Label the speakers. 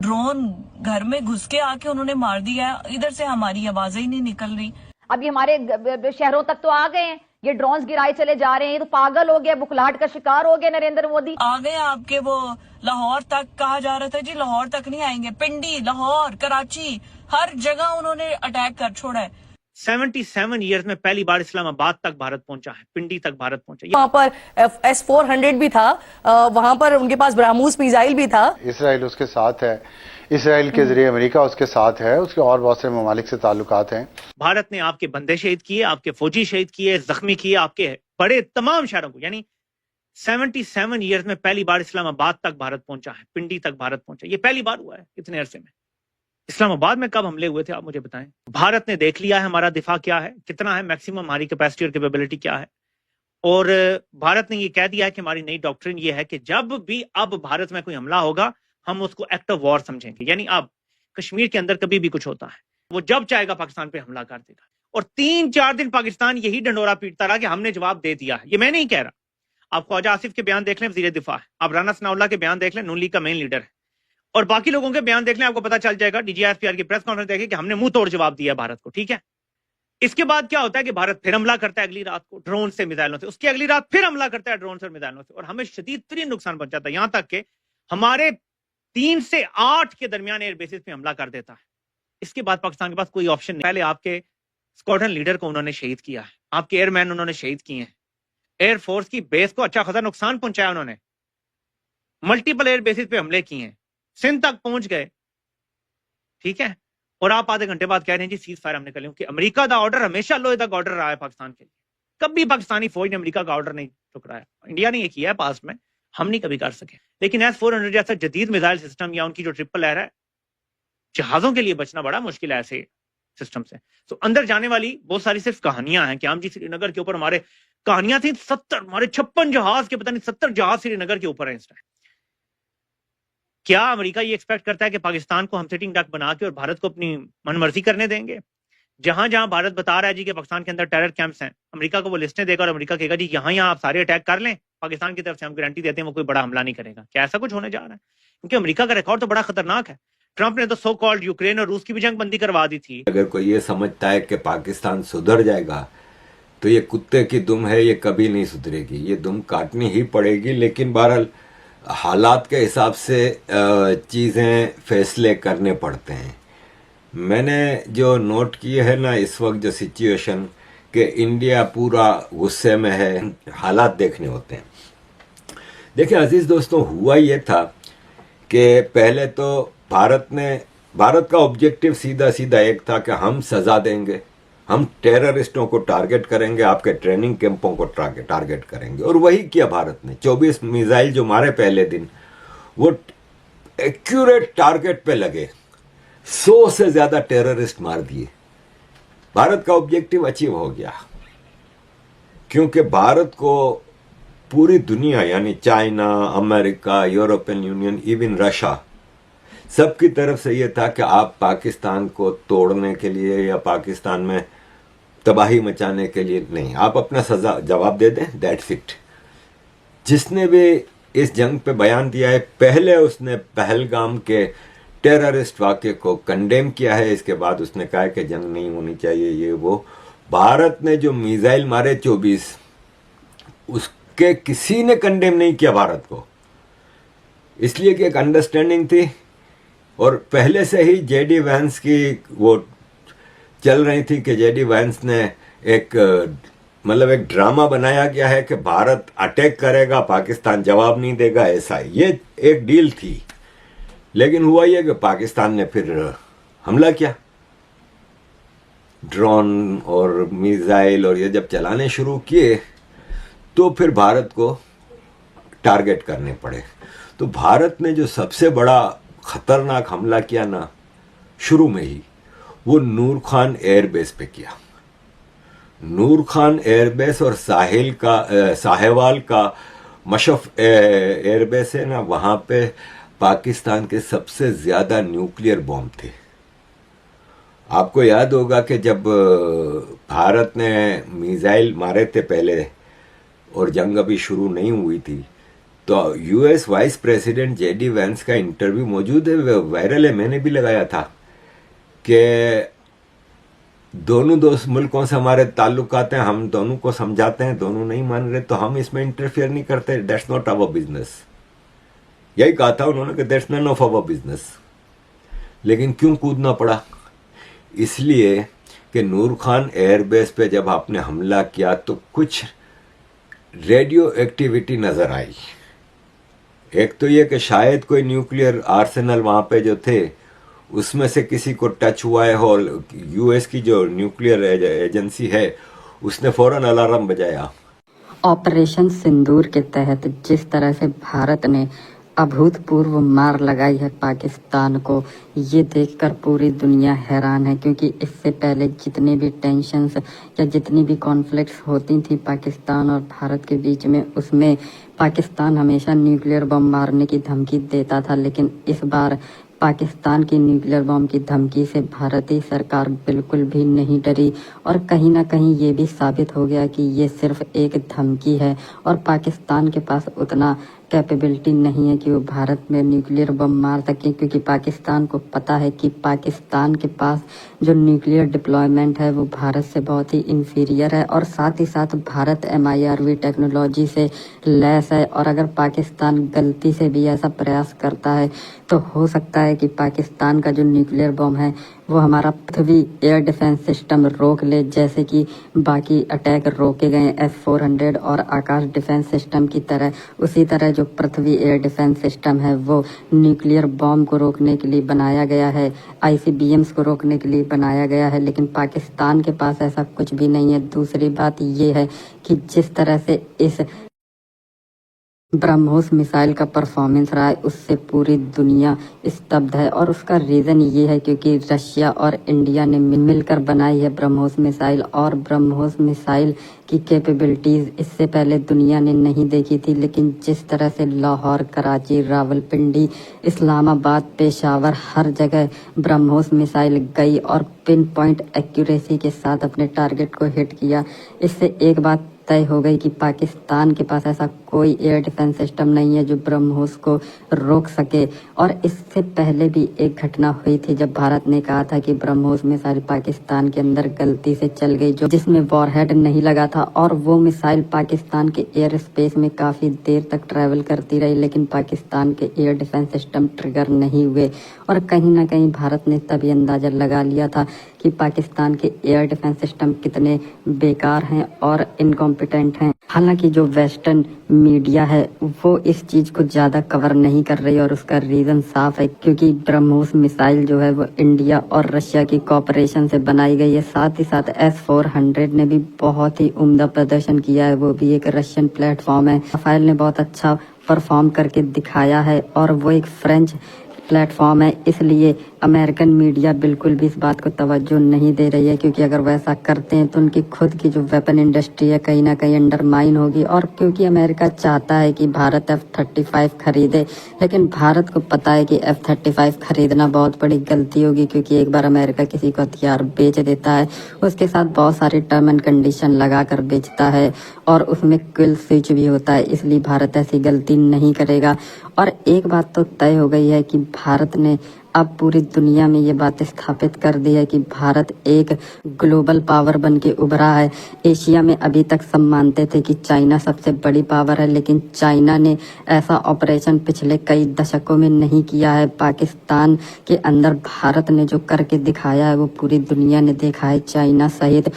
Speaker 1: Drone घर में घुस के आके उन्होंने मार दिया है, इधर से हमारी आवाजें ही नहीं निकल रही।
Speaker 2: अब ये हमारे शहरों तक तो आ गए हैं, ये ड्रोन्स गिराए चले जा रहे हैं, ये तो पागल हो गया, बुखलाहट का शिकार हो गया नरेंद्र मोदी।
Speaker 1: आ गए आपके वो लाहौर तक, कहा जा रहा था जी लाहौर तक नहीं आएंगे, पिंडी, लाहौर, कराची, हर जगह उन्होंने अटैक कर छोड़ा है।
Speaker 3: 77 ईयर्स में पहली बार इस्लामाबाद तक भारत पहुंचा है, पिंडी तक भारत पहुंचा।
Speaker 4: वहां पर S-400 भी था, वहां पर उनके पास ब्राह्मोस मिसाइल भी था।
Speaker 5: इसराइल उसके साथ है, इसराइल के जरिए अमेरिका उसके साथ है, उसके और बहुत से ममालिक से ताल्लुकात हैं।
Speaker 3: भारत ने आपके बंदे शहीद किए, आपके फौजी शहीद किए, जख्मी किए, आपके बड़े तमाम शहरों को। यानी 77 ईयर्स में पहली बार इस्लामाबाद तक भारत पहुंचा है, पिंडी तक भारत पहुंचा। ये पहली बार हुआ है इतने अरसे में। इस्लामाबाद में कब हमले हुए थे आप मुझे बताएं। भारत ने देख लिया है हमारा दिफा क्या है, कितना है मैक्सिमम हमारी कैपेसिटी और कैपेबिलिटी क्या है। और भारत ने ये कह दिया है कि हमारी नई डॉक्ट्रिन ये है कि जब भी अब भारत में कोई हमला होगा हम उसको एक्ट ऑफ वॉर समझेंगे। यानी अब कश्मीर के अंदर कभी भी कुछ होता है, वो जब चाहेगा पाकिस्तान पे हमला कर देगा। और 3-4 दिन पाकिस्तान यही डंडोरा पीटता रहा कि हमने जवाब दे दिया है। ये मैं नहीं कह रहा, आप ख्वाजा आसिफ के बयान देख लें, वजीर दिफा है, आप राना सनाउल्लाह के बयान देख लें, नून लीग का मेन लीडर है, और बाकी लोगों के बयान देख लें, आपको पता चल जाएगा। DGISPR की प्रेस कॉन्फ्रेंस देखिए कि हमने मुंह तोड़ जवाब दिया भारत को। ठीक है, इसके बाद क्या होता है कि भारत फिर हमला करता है अगली रात को ड्रोन से, मिसाइलों से, उसकी अगली रात फिर हमला करता है ड्रोन से और मिसाइलों से, और हमें शदीद तरीन नुकसान पहुंचाता है। यहां तक कि हमारे 3 से 8 के दरमियान एयर बेसिस पे हमला कर देता है। इसके बाद पाकिस्तान के पास कोई ऑप्शन नहीं। पहले आपके स्क्वाड्रन लीडर को उन्होंने शहीद किया है, आपके एयरमैन उन्होंने शहीद किए हैं, एयरफोर्स की बेस को अच्छा खासा नुकसान पहुंचाया उन्होंने, मल्टीपल एयर बेसिस पे हमले किए हैं, सिंध तक पहुंच गए। ठीक है, और आप आधे घंटे बाद कह रहे हैं जी सीज फायर हमने कर लिया। कि अमेरिका का ऑर्डर हमेशा लोहे तक ऑर्डर रहा है पाकिस्तान के लिए, कभी पाकिस्तानी फौज ने अमेरिका का ऑर्डर नहीं ठुकराया। इंडिया ने ये किया है पास में, हम नहीं कभी कर सके। लेकिन S-400 जैसा जदीद मिसाइल सिस्टम या उनकी जो ट्रिपल एयर है, जहाजों के लिए बचना बड़ा मुश्किल है ऐसे सिस्टम से। तो अंदर जाने वाली बहुत सारी सिर्फ कहानियां हैं कि हम जी श्रीनगर के ऊपर हमारे कहानियां थी 70, हमारे 56 जहाज के, पता नहीं 70 जहाज श्रीनगर के ऊपर है इस टाइम। क्या अमेरिका ये एक्सपेक्ट करता है कि पाकिस्तान को हम सिटिंग डक बना के और भारत को अपनी मनमर्जी करने देंगे? जहां जहां भारत बता रहा है जी कि पाकिस्तान के अंदर टेरर कैंप्स हैं, अमेरिका को वो लिस्टें देगा और अमेरिका कहेगा जी यहाँ आप सारे अटैक कर लें, पाकिस्तान की तरफ से हम गारंटी देते हैं वो कोई बड़ा हमला नहीं करेगा। क्या ऐसा कुछ होने जा रहा है? क्योंकि अमेरिका का रिकॉर्ड तो बड़ा खतरनाक है। ट्रंप ने तो सो कॉल्ड यूक्रेन और रूस की भी जंग बंदी करवा दी थी।
Speaker 6: अगर कोई ये समझता है कि पाकिस्तान सुधर जाएगा तो ये कुत्ते की दुम है, ये कभी नहीं सुधरेगी, ये दुम काटनी ही पड़ेगी। लेकिन बहरहाल हालात के हिसाब से चीज़ें फैसले करने पड़ते हैं। मैंने जो नोट किए है ना इस वक्त जो सिचुएशन कि इंडिया पूरा गुस्से में है, हालात देखने होते हैं। देखिए अजीज दोस्तों, हुआ ये था कि पहले तो भारत का ऑब्जेक्टिव सीधा सीधा एक था कि हम सजा देंगे, हम टेररिस्टों को टारगेट करेंगे, आपके ट्रेनिंग कैंपों को टारगेट करेंगे। और वही किया भारत ने। 24 मिसाइल जो मारे पहले दिन, वो एक्यूरेट टारगेट पे लगे, 100 से ज्यादा टेररिस्ट मार दिए। भारत का ऑब्जेक्टिव अचीव हो गया, क्योंकि भारत को पूरी दुनिया यानी China, America, European union, even Russia, सबकी तरफ से यह था कि आप पाकिस्तान को तोड़ने के लिए या पाकिस्तान में तबाही मचाने के लिए नहीं, आप अपना सजा जवाब दे दें, दैट्स इट। जिसने भी इस जंग पे बयान दिया है, पहले उसने पहलगाम के टेररिस्ट वाक़े को कंडेम किया है, इसके बाद उसने कहा है कि जंग नहीं होनी चाहिए ये वो। भारत ने जो मिसाइल मारे 24, उसके किसी ने कंडेम नहीं किया भारत को, इसलिए कि एक अंडरस्टैंडिंग थी। और पहले से ही जेडी वैंस की वो चल रही थी कि जेडी वैंस ने एक ड्रामा बनाया गया है कि भारत अटैक करेगा, पाकिस्तान जवाब नहीं देगा, ऐसा ये एक डील थी। लेकिन हुआ ये कि पाकिस्तान ने फिर हमला किया, ड्रोन और मिसाइल और ये जब चलाने शुरू किए तो फिर भारत को टारगेट करने पड़े। तो भारत ने जो सबसे बड़ा खतरनाक हमला किया ना शुरू में ही, वो नूर खान एयरबेस पे किया। नूर खान एयरबेस और साहेवाल का मशफ एयरबेस है ना, वहां पे पाकिस्तान के सबसे ज्यादा न्यूक्लियर बॉम्ब थे। आपको याद होगा कि जब भारत ने मिसाइल मारे थे पहले और जंग अभी शुरू नहीं हुई थी, तो US vice president JD Vance का इंटरव्यू मौजूद है, वायरल है, मैंने भी लगाया था कि दोनों दोस्त मुल्कों से हमारे ताल्लुकात हैं, हम दोनों को समझाते हैं, दोनों नहीं मान रहे तो हम इसमें इंटरफियर नहीं करते, दैट्स नॉट आवर बिजनेस। यही कहा था उन्होंने कि that's none of our business. लेकिन क्यों कूदना पड़ा? इसलिए कि नूर खान एयरबेस पे जब आपने हमला किया तो कुछ रेडियो एक्टिविटी नजर आई। एक तो ये कि शायद कोई न्यूक्लियर आर्सेनल वहां पे जो थे उसमें से किसी को टच हुआ है, और यूएस की जो न्यूक्लियर एजेंसी है उसने फौरन अलार्म बजाया।
Speaker 7: ऑपरेशन सिंदूर के तहत जिस तरह से भारत ने अभूतपूर्व मार लगाई है पाकिस्तान को, ये देखकर पूरी दुनिया हैरान है, क्योंकि इससे पहले जितनी भी टेंशन्स या जितनी भी कॉन्फ्लिक्ट्स होती थी पाकिस्तान और भारत के बीच में, उसमें पाकिस्तान हमेशा न्यूक्लियर बम मारने की धमकी देता था। लेकिन इस बार पाकिस्तान की न्यूक्लियर बम की धमकी से भारतीय सरकार बिल्कुल भी नहीं डरी, और कहीं ना कहीं ये भी साबित हो गया कि ये सिर्फ एक धमकी है और पाकिस्तान के पास उतना कैपेबिलिटी नहीं है कि वो भारत में न्यूक्लियर बम मार सके, क्योंकि पाकिस्तान को पता है कि पाकिस्तान के पास जो न्यूक्लियर डिप्लॉयमेंट है वो भारत से बहुत ही इंफीरियर है, और साथ ही साथ भारत MIRV टेक्नोलॉजी से लैस है। और अगर पाकिस्तान गलती से भी ऐसा प्रयास करता है तो हो सकता है कि पाकिस्तान का जो न्यूक्लियर बम है वो हमारा पृथ्वी एयर डिफेंस सिस्टम रोक ले, जैसे कि बाकी अटैक रोके गए S-400 और आकाश डिफेंस सिस्टम की तरह। उसी तरह जो पृथ्वी एयर डिफेंस सिस्टम है वो न्यूक्लियर बॉम्ब को रोकने के लिए बनाया गया है, ICBMs को रोकने के लिए बनाया गया है, लेकिन पाकिस्तान के पास ऐसा कुछ भी नहीं है। दूसरी बात ये है कि जिस तरह से इस ब्रह्मोस मिसाइल का परफॉर्मेंस रहा है उससे पूरी दुनिया स्तब्ध है, और उसका रीज़न ये है क्योंकि रशिया और इंडिया ने मिलकर बनाई है ब्रह्मोस मिसाइल, और ब्रह्मोस मिसाइल की कैपेबिलिटीज़ इससे पहले दुनिया ने नहीं देखी थी। लेकिन जिस तरह से लाहौर, कराची, रावलपिंडी, इस्लामाबाद, पेशावर, हर जगह ब्रह्मोस मिसाइल गई और पिन पॉइंट एक्यूरेसी के साथ अपने टारगेट को हिट किया, इससे एक बात तय हो गई कि पाकिस्तान के पास ऐसा कोई एयर डिफेंस सिस्टम नहीं है जो ब्रह्मोस को रोक सके। और इससे पहले भी एक घटना हुई थी जब भारत ने कहा था कि ब्रह्मोस मिसाइल पाकिस्तान के अंदर गलती से चल गई, जो जिसमें वॉरहेड नहीं लगा था, और वो मिसाइल पाकिस्तान के एयर स्पेस में काफ़ी देर तक ट्रैवल करती रही, लेकिन पाकिस्तान के एयर डिफेंस सिस्टम ट्रिगर नहीं हुए। और कहीं ना कहीं भारत ने तभी अंदाज़ा लगा लिया था कि पाकिस्तान के एयर डिफेंस सिस्टम कितने बेकार हैं और इनकॉम्पिटेंट हैं। हालांकि जो वेस्टर्न मीडिया है वो इस चीज़ को ज़्यादा कवर नहीं कर रही, और उसका रीज़न साफ है, क्योंकि ब्रह्मोस मिसाइल जो है वो इंडिया और रशिया की कोऑपरेशन से बनाई गई है। साथ ही साथ S-400 ने भी बहुत ही उम्दा प्रदर्शन किया है, वो भी एक रशियन प्लेटफॉर्म है। राफेल ने बहुत अच्छा परफॉर्म करके दिखाया है, और वो एक फ्रेंच प्लेटफॉर्म है, इसलिए अमेरिकन मीडिया बिल्कुल भी इस बात को तवज्जो नहीं दे रही है, क्योंकि अगर वैसा करते हैं तो उनकी खुद की जो वेपन इंडस्ट्री है कहीं ना कहीं अंडरमाइन होगी। और क्योंकि अमेरिका चाहता है कि भारत F-35 खरीदे, लेकिन भारत को पता है कि F-35 खरीदना बहुत बड़ी गलती होगी, क्योंकि एक बार अमेरिका किसी को हथियार बेच देता है उसके साथ बहुत सारी टर्म एंड कंडीशन लगा कर बेचता है, और उसमें किल स्विच भी होता है, इसलिए भारत ऐसी गलती नहीं करेगा। और एक बात तो तय हो गई है कि भारत ने अब पूरी दुनिया में ये बात स्थापित कर दी है कि भारत एक ग्लोबल पावर बन के उभरा है। एशिया में अभी तक सब मानते थे कि चाइना सबसे बड़ी पावर है, लेकिन चाइना ने ऐसा ऑपरेशन पिछले कई दशकों में नहीं किया है। पाकिस्तान के अंदर भारत ने जो करके दिखाया है वो पूरी दुनिया ने देखा है, चाइना सहित।